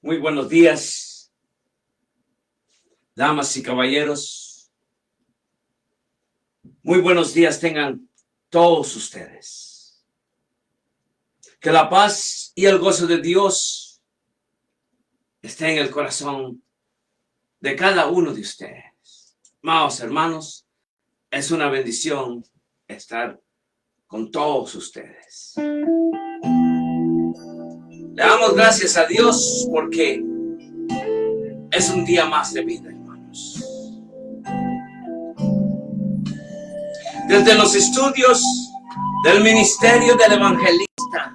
Muy buenos días, damas y caballeros. Muy buenos días tengan todos ustedes. Que la paz y el gozo de Dios esté en el corazón de cada uno de ustedes. Amados hermanos, es una bendición estar con todos ustedes. Le damos gracias a Dios porque es un día más de vida, hermanos. Desde los estudios del ministerio del evangelista,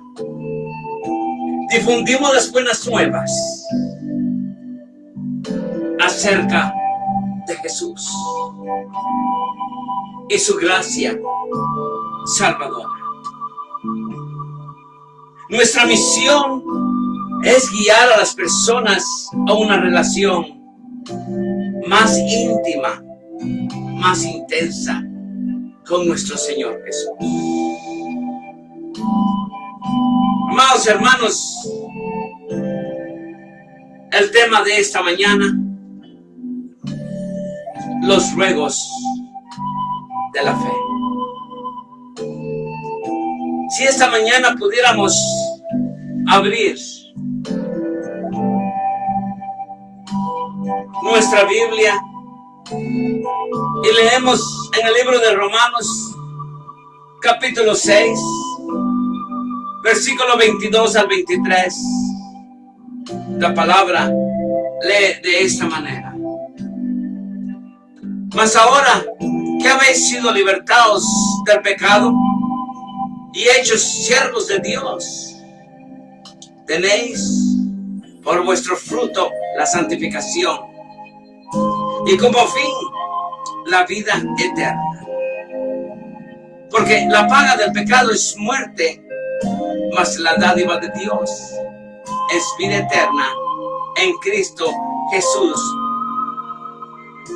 difundimos las buenas nuevas acerca de Jesús y su gracia salvadora. Nuestra misión es guiar a las personas a una relación más íntima, más intensa con nuestro Señor Jesús. Amados hermanos, el tema de esta mañana, los ruegos de la fe. Si esta mañana pudiéramos abrir nuestra Biblia y leemos en el libro de Romanos, capítulo 6, versículo 22 al 23, la palabra lee de esta manera: Mas ahora que habéis sido libertados del pecado y hechos siervos de Dios, tenéis por vuestro fruto la santificación y como fin la vida eterna. Porque la paga del pecado es muerte, mas la dádiva de Dios es vida eterna en Cristo Jesús,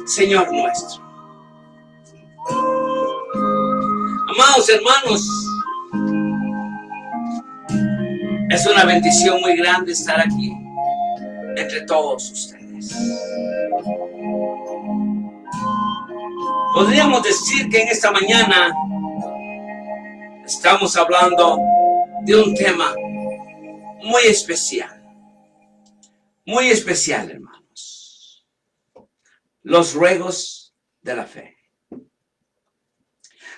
Señor nuestro. Amados hermanos, es una bendición muy grande estar aquí entre todos ustedes. Podríamos decir que en esta mañana estamos hablando de un tema muy especial, hermanos. Los ruegos de la fe.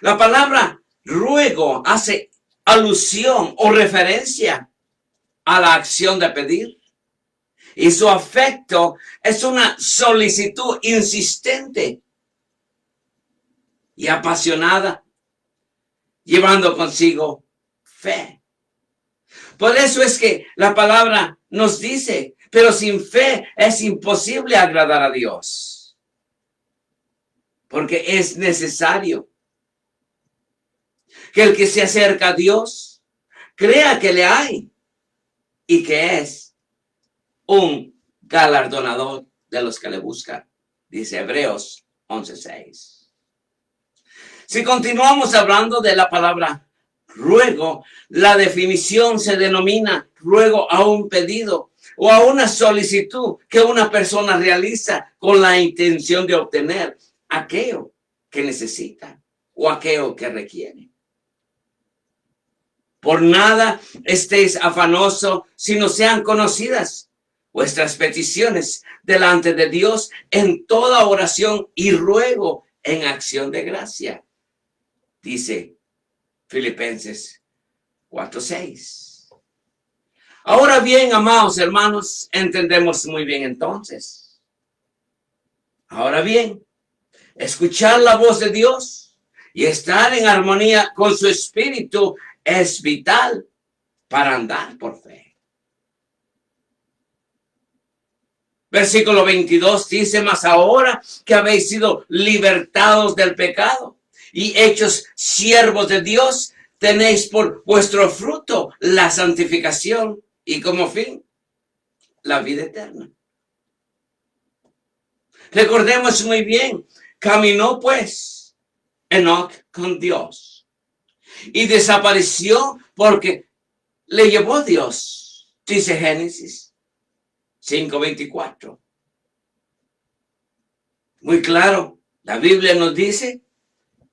La palabra ruego hace alusión o referencia a la acción de pedir, y su afecto es una solicitud insistente y apasionada, llevando consigo fe. Por eso es que la palabra nos dice, pero sin fe es imposible agradar a Dios, porque es necesario que el que se acerca a Dios crea que le hay y que es un galardonador de los que le buscan, dice Hebreos 11:6. Si continuamos hablando de la palabra ruego, la definición se denomina ruego a un pedido o a una solicitud que una persona realiza con la intención de obtener aquello que necesita o aquello que requiere. Por nada estéis afanosos, sino sean conocidas vuestras peticiones delante de Dios en toda oración y ruego en acción de gracia, dice Filipenses 4:6. Ahora bien, amados hermanos, entendemos muy bien entonces. Ahora bien, escuchar la voz de Dios y estar en armonía con su espíritu es vital para andar por fe. Versículo 22 dice: Mas ahora que habéis sido libertados del pecado y hechos siervos de Dios, tenéis por vuestro fruto la santificación y como fin la vida eterna. Recordemos muy bien, caminó pues Enoc con Dios y desapareció porque le llevó Dios, dice Génesis 5:24. Muy claro, la Biblia nos dice,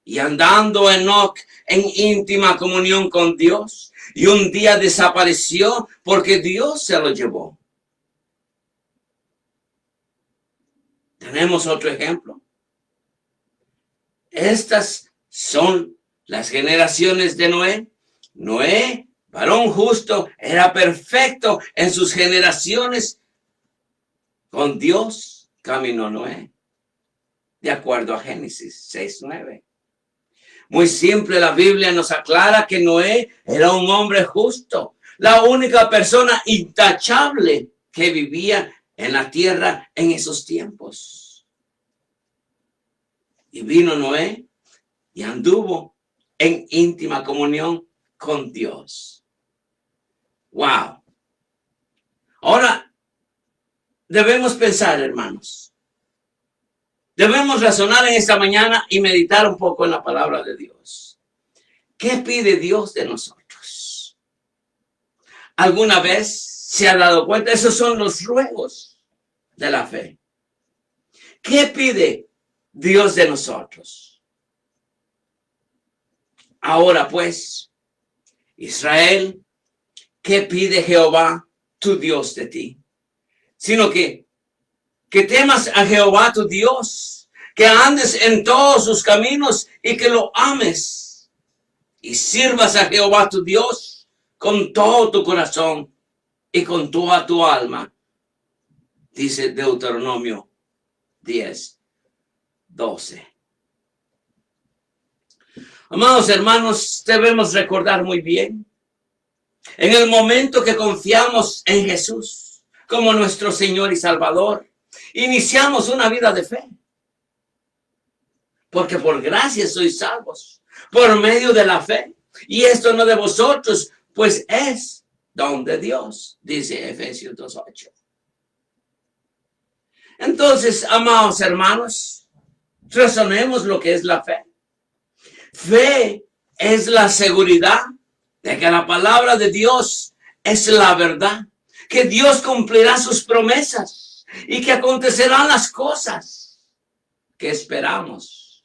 y andando Enoc en íntima comunión con Dios, y un día desapareció porque Dios se lo llevó. Tenemos otro ejemplo. Estas son las generaciones de Noé. Noé, varón justo, era perfecto en sus generaciones. Con Dios caminó Noé, de acuerdo a Génesis 6:9. Muy simple, la Biblia nos aclara que Noé era un hombre justo, la única persona intachable que vivía en la tierra en esos tiempos. Y vino Noé y anduvo en íntima comunión con Dios. ¡Wow! Ahora, debemos pensar, hermanos. Debemos razonar en esta mañana y meditar un poco en la palabra de Dios. ¿Qué pide Dios de nosotros? ¿Alguna vez se ha dado cuenta? Esos son los ruegos de la fe. ¿Qué pide Dios de nosotros? Ahora pues, Israel, ¿qué pide Jehová, tu Dios, de ti? Sino que temas a Jehová tu Dios, que andes en todos sus caminos y que lo ames y sirvas a Jehová tu Dios con todo tu corazón y con toda tu alma, dice Deuteronomio 10:12. Amados hermanos, debemos recordar muy bien, en el momento que confiamos en Jesús como nuestro Señor y Salvador, iniciamos una vida de fe. Porque por gracia sois salvos, por medio de la fe. Y esto no de vosotros, pues es don de Dios, dice Efesios 2:8. Entonces, amados hermanos, razonemos lo que es la fe. Fe es la seguridad de que la palabra de Dios es la verdad, que Dios cumplirá sus promesas y que acontecerán las cosas que esperamos.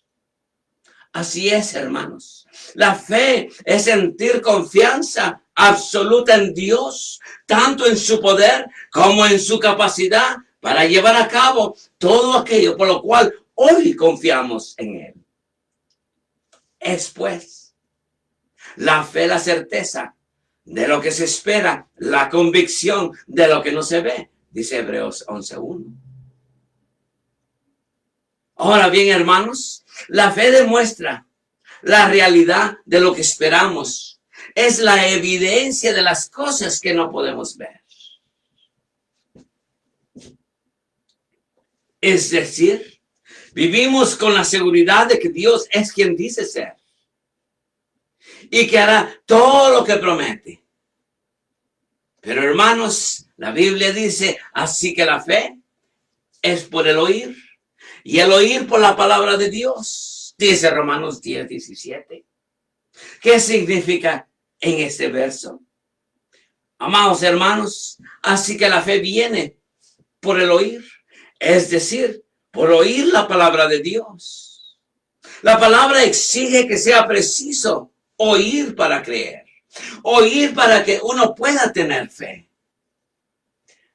Así es, hermanos. La fe es sentir confianza absoluta en Dios, tanto en su poder como en su capacidad para llevar a cabo todo aquello por lo cual hoy confiamos en Él. Es pues la fe, la certeza de lo que se espera, la convicción de lo que no se ve, dice Hebreos 11:1. Ahora bien, hermanos, la fe demuestra la realidad de lo que esperamos. Es la evidencia de las cosas que no podemos ver. Es decir, vivimos con la seguridad de que Dios es quien dice ser y que hará todo lo que promete. Pero hermanos, la Biblia dice, así que la fe es por el oír y el oír por la palabra de Dios. Dice Romanos 10:17. ¿Qué significa en este verso? Amados hermanos, así que la fe viene por el oír, es decir, por oír la palabra de Dios. La palabra exige que sea preciso oír para creer, oír para que uno pueda tener fe.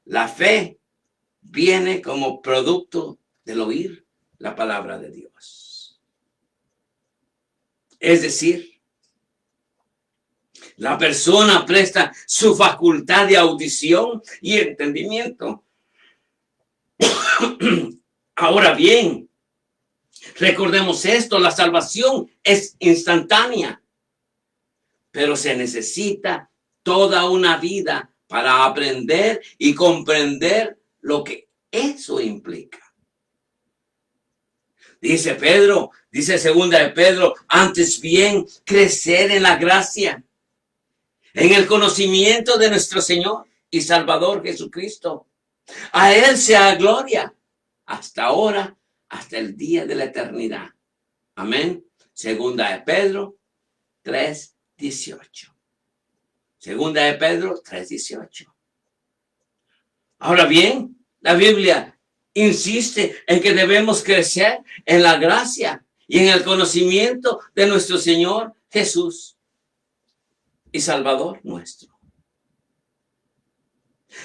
La fe viene como producto del oír la palabra de Dios. Es decir, la persona presta su facultad de audición y entendimiento. Ahora bien, recordemos esto, la salvación es instantánea, pero se necesita toda una vida para aprender y comprender lo que eso implica. Dice Pedro, dice segunda de Pedro, antes bien crecer en la gracia, en el conocimiento de nuestro Señor y Salvador Jesucristo. A Él sea gloria hasta ahora, hasta el día de la eternidad. Amén. Segunda de Pedro 3:18. Segunda de Pedro 3:18. Ahora bien, la Biblia insiste en que debemos crecer en la gracia y en el conocimiento de nuestro Señor Jesús y Salvador nuestro.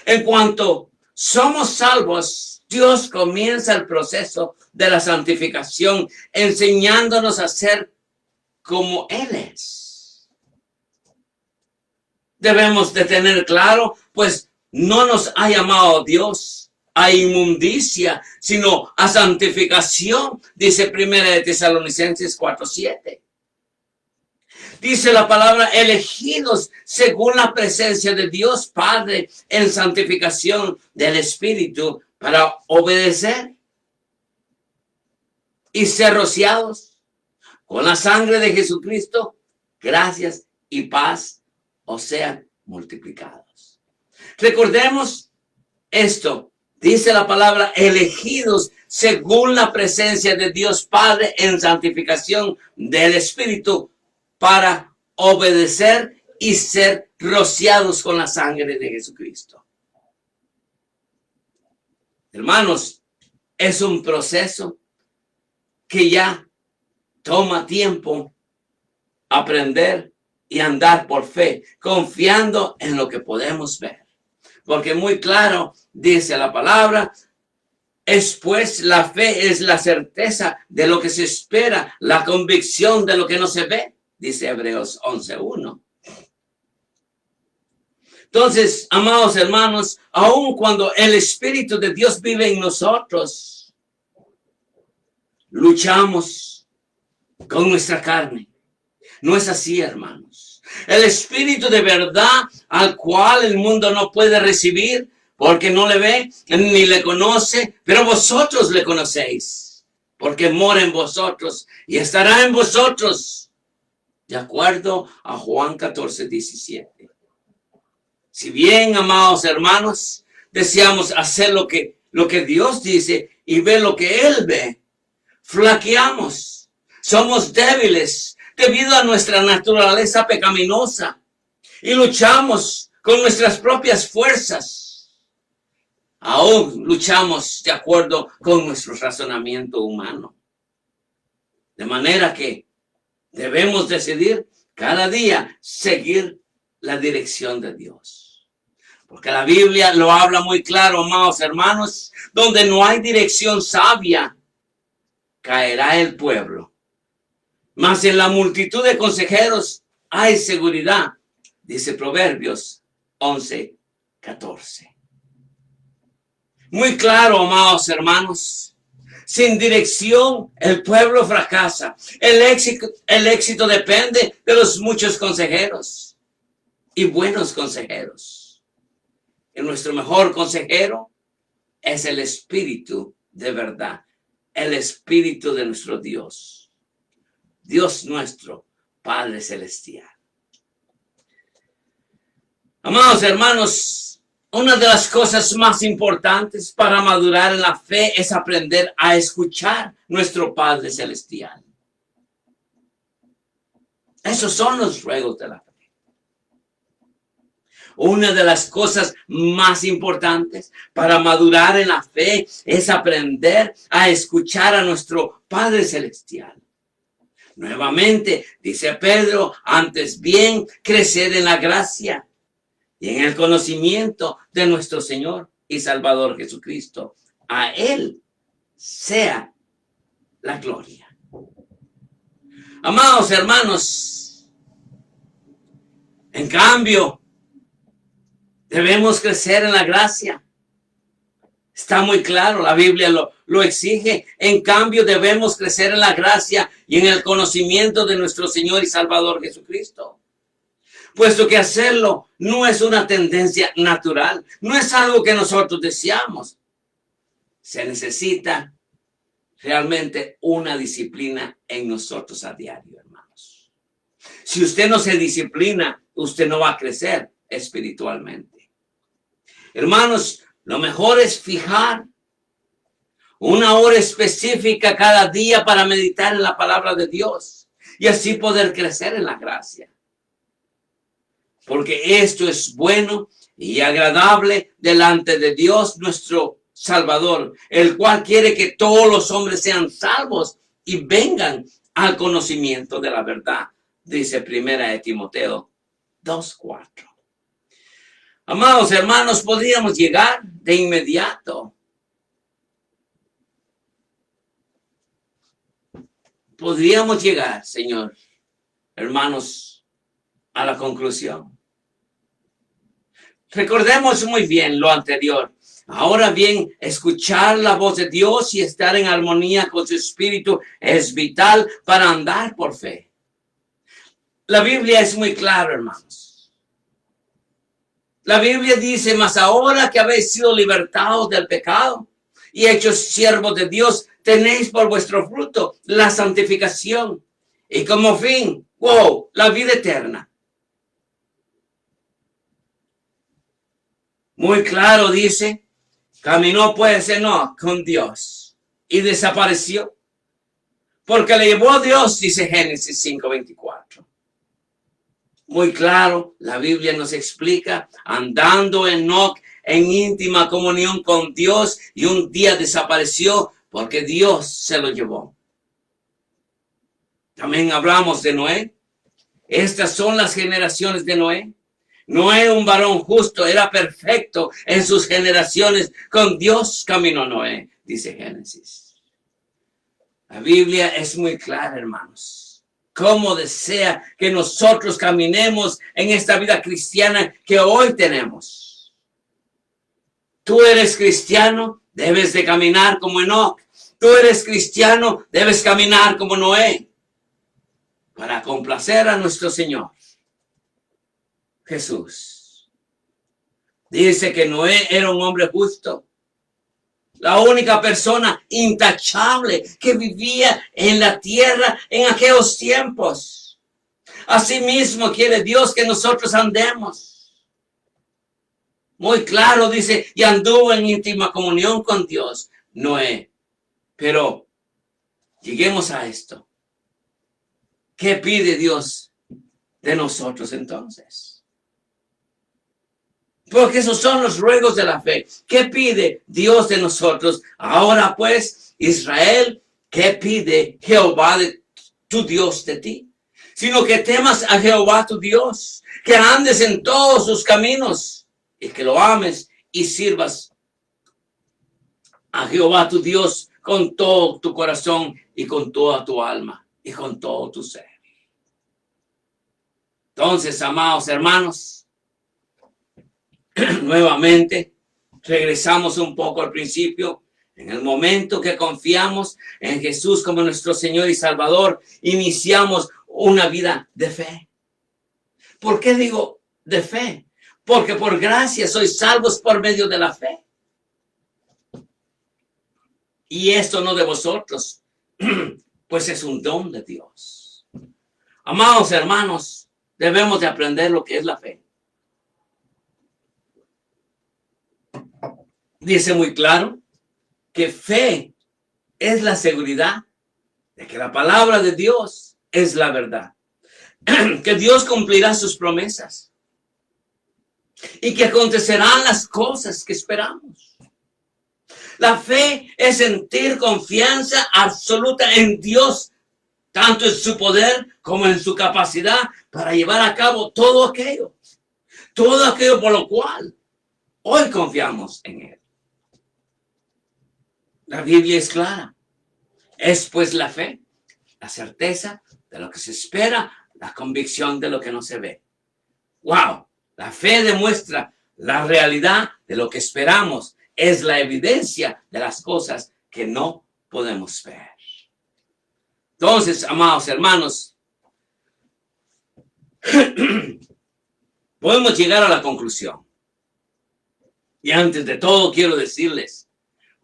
En cuanto somos salvos, Dios comienza el proceso de la santificación, enseñándonos a ser como Él es. Debemos de tener claro, pues no nos ha llamado Dios a inmundicia, sino a santificación, dice 1 Tesalonicenses 4:7. Dice la palabra, elegidos según la presencia de Dios Padre en santificación del Espíritu para obedecer y ser rociados con la sangre de Jesucristo, gracias y paz os sean multiplicados. Recordemos esto, dice la palabra, elegidos según la presencia de Dios Padre en santificación del Espíritu para obedecer y ser rociados con la sangre de Jesucristo. Hermanos, es un proceso que ya toma tiempo aprender y andar por fe, confiando en lo que podemos ver. Porque muy claro dice la palabra, es pues la fe es la certeza de lo que se espera, la convicción de lo que no se ve, dice Hebreos 11:1. Entonces, amados hermanos, aun cuando el Espíritu de Dios vive en nosotros, luchamos con nuestra carne. No es así, hermanos. El Espíritu de verdad al cual el mundo no puede recibir porque no le ve ni le conoce, pero vosotros le conocéis porque mora en vosotros y estará en vosotros, de acuerdo a Juan 14:17. Si bien, amados hermanos, deseamos hacer lo que Dios dice y ver lo que Él ve, flaqueamos, somos débiles debido a nuestra naturaleza pecaminosa y luchamos con nuestras propias fuerzas. Aún luchamos de acuerdo con nuestro razonamiento humano. De manera que debemos decidir cada día seguir la dirección de Dios. Porque la Biblia lo habla muy claro, amados hermanos, donde no hay dirección sabia, caerá el pueblo. Mas en la multitud de consejeros hay seguridad, dice Proverbios 11:14. Muy claro, amados hermanos, sin dirección el pueblo fracasa. El éxito depende de los muchos consejeros y buenos consejeros. Y nuestro mejor consejero es el Espíritu de verdad, el Espíritu de nuestro Dios. Dios nuestro, Padre Celestial. Amados hermanos, una de las cosas más importantes para madurar en la fe es aprender a escuchar nuestro Padre Celestial. Esos son los ruegos de la fe. Una de las cosas más importantes para madurar en la fe es aprender a escuchar a nuestro Padre Celestial. Nuevamente, dice Pedro, antes bien crecer en la gracia y en el conocimiento de nuestro Señor y Salvador Jesucristo. A Él sea la gloria. Amados hermanos, en cambio, debemos crecer en la gracia. Está muy claro, la Biblia lo exige. En cambio, debemos crecer en la gracia y en el conocimiento de nuestro Señor y Salvador Jesucristo. Puesto que hacerlo no es una tendencia natural, no es algo que nosotros deseamos. Se necesita realmente una disciplina en nosotros a diario, hermanos. Si usted no se disciplina, usted no va a crecer espiritualmente. Hermanos, lo mejor es fijar una hora específica cada día para meditar en la palabra de Dios y así poder crecer en la gracia. Porque esto es bueno y agradable delante de Dios nuestro Salvador, el cual quiere que todos los hombres sean salvos y vengan al conocimiento de la verdad, dice Primera de Timoteo 2:4. Amados hermanos, podríamos llegar de inmediato. Podríamos llegar, Señor, hermanos, a la conclusión. Recordemos muy bien lo anterior. Ahora bien, escuchar la voz de Dios y estar en armonía con su espíritu es vital para andar por fe. La Biblia es muy clara, hermanos. La Biblia dice, mas ahora que habéis sido libertados del pecado y hechos siervos de Dios, tenéis por vuestro fruto la santificación y como fin, la vida eterna. Muy claro dice, caminó pues Enoc con Dios y desapareció, porque le llevó a Dios, dice Génesis 5:24. Muy claro, la Biblia nos explica, andando Enoc en íntima comunión con Dios y un día desapareció porque Dios se lo llevó. También hablamos de Noé. Estas son las generaciones de Noé. Noé, un varón justo, era perfecto en sus generaciones. Con Dios caminó Noé, dice Génesis. La Biblia es muy clara, hermanos. Cómo desea que nosotros caminemos en esta vida cristiana que hoy tenemos. Tú eres cristiano, debes de caminar como Enoc. Tú eres cristiano, debes caminar como Noé. Para complacer a nuestro Señor Jesús. Dice que Noé era un hombre justo. La única persona intachable que vivía en la tierra en aquellos tiempos. Asimismo quiere Dios que nosotros andemos. Muy claro dice, y anduvo en íntima comunión con Dios, Noé. Pero lleguemos a esto. ¿Qué pide Dios de nosotros entonces? Porque esos son los ruegos de la fe. ¿Qué pide Dios de nosotros? Ahora pues, Israel, ¿qué pide Jehová de tu Dios de ti? Sino que temas a Jehová tu Dios, que andes en todos sus caminos y que lo ames y sirvas a Jehová tu Dios con todo tu corazón y con toda tu alma y con todo tu ser. Entonces, amados hermanos, nuevamente regresamos un poco al principio. En el momento que confiamos en Jesús como nuestro Señor y Salvador, iniciamos una vida de fe. ¿Por qué digo de fe? Porque por gracia sois salvos por medio de la fe. Y esto no de vosotros, pues es un don de Dios. Amados hermanos, debemos de aprender lo que es la fe. Dice muy claro que fe es la seguridad de que la palabra de Dios es la verdad. Que Dios cumplirá sus promesas y que acontecerán las cosas que esperamos. La fe es sentir confianza absoluta en Dios, tanto en su poder como en su capacidad para llevar a cabo todo aquello por lo cual hoy confiamos en Él. La Biblia es clara. Es pues la fe, la certeza de lo que se espera, la convicción de lo que no se ve. ¡Wow! La fe demuestra la realidad de lo que esperamos. Es la evidencia de las cosas que no podemos ver. Entonces, amados hermanos, podemos llegar a la conclusión. Y antes de todo quiero decirles,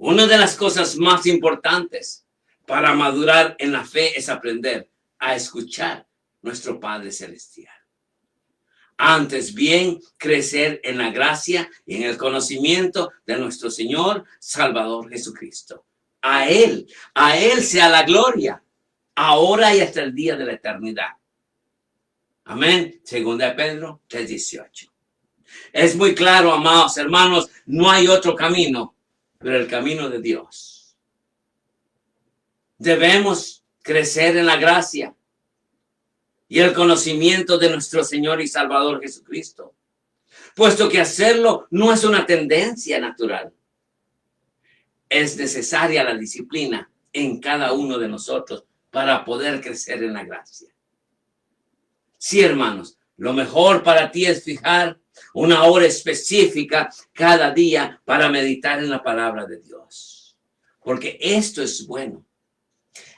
una de las cosas más importantes para madurar en la fe es aprender a escuchar nuestro Padre Celestial. Antes bien, crecer en la gracia y en el conocimiento de nuestro Señor Salvador Jesucristo. A Él sea la gloria, ahora y hasta el día de la eternidad. Amén. Segunda de Pedro 3:18. Es muy claro, amados hermanos, no hay otro camino, pero el camino de Dios. Debemos crecer en la gracia y el conocimiento de nuestro Señor y Salvador Jesucristo, puesto que hacerlo no es una tendencia natural. Es necesaria la disciplina en cada uno de nosotros para poder crecer en la gracia. Sí, hermanos, lo mejor para ti es fijar una hora específica cada día para meditar en la palabra de Dios. Porque esto es bueno.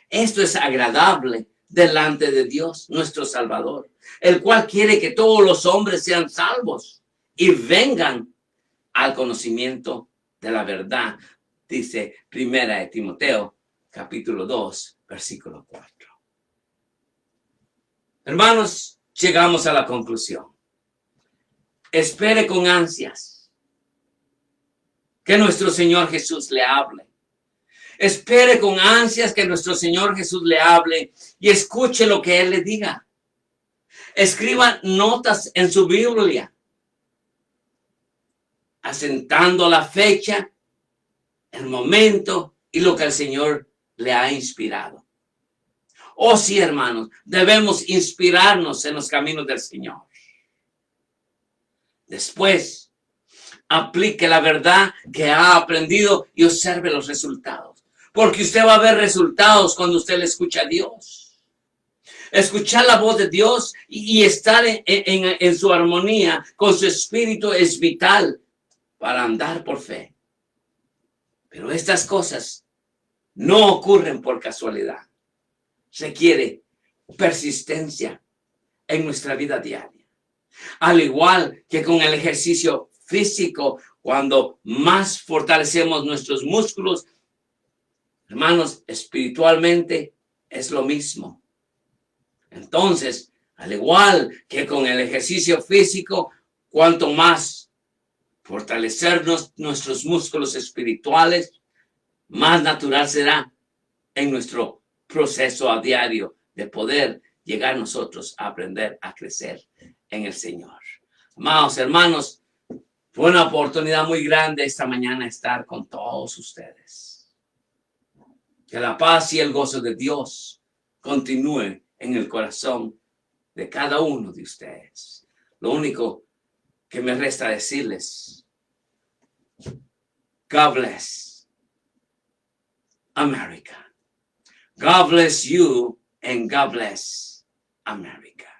Esto es agradable delante de Dios, nuestro Salvador, el cual quiere que todos los hombres sean salvos y vengan al conocimiento de la verdad, dice Primera de Timoteo, capítulo 2, versículo 4. Hermanos, llegamos a la conclusión. Espere con ansias que nuestro Señor Jesús le hable. Espere con ansias que nuestro Señor Jesús le hable y escuche lo que Él le diga. Escriba notas en su Biblia, asentando la fecha, el momento y lo que el Señor le ha inspirado. Oh sí, hermanos, debemos inspirarnos en los caminos del Señor. Después, aplique la verdad que ha aprendido y observe los resultados. Porque usted va a ver resultados cuando usted le escucha a Dios. Escuchar la voz de Dios y estar en su armonía con su espíritu es vital para andar por fe. Pero estas cosas no ocurren por casualidad. Requiere persistencia en nuestra vida diaria. Al igual que con el ejercicio físico, cuando más fortalecemos nuestros músculos, hermanos, espiritualmente es lo mismo. Entonces, al igual que con el ejercicio físico, cuanto más fortalecernos nuestros músculos espirituales, más natural será en nuestro proceso a diario de poder llegar nosotros a aprender a crecer en el Señor. Amados hermanos, fue una oportunidad muy grande esta mañana estar con todos ustedes. Que la paz y el gozo de Dios continúe en el corazón de cada uno de ustedes. Lo único que me resta decirles, God bless America. God bless you and God bless America.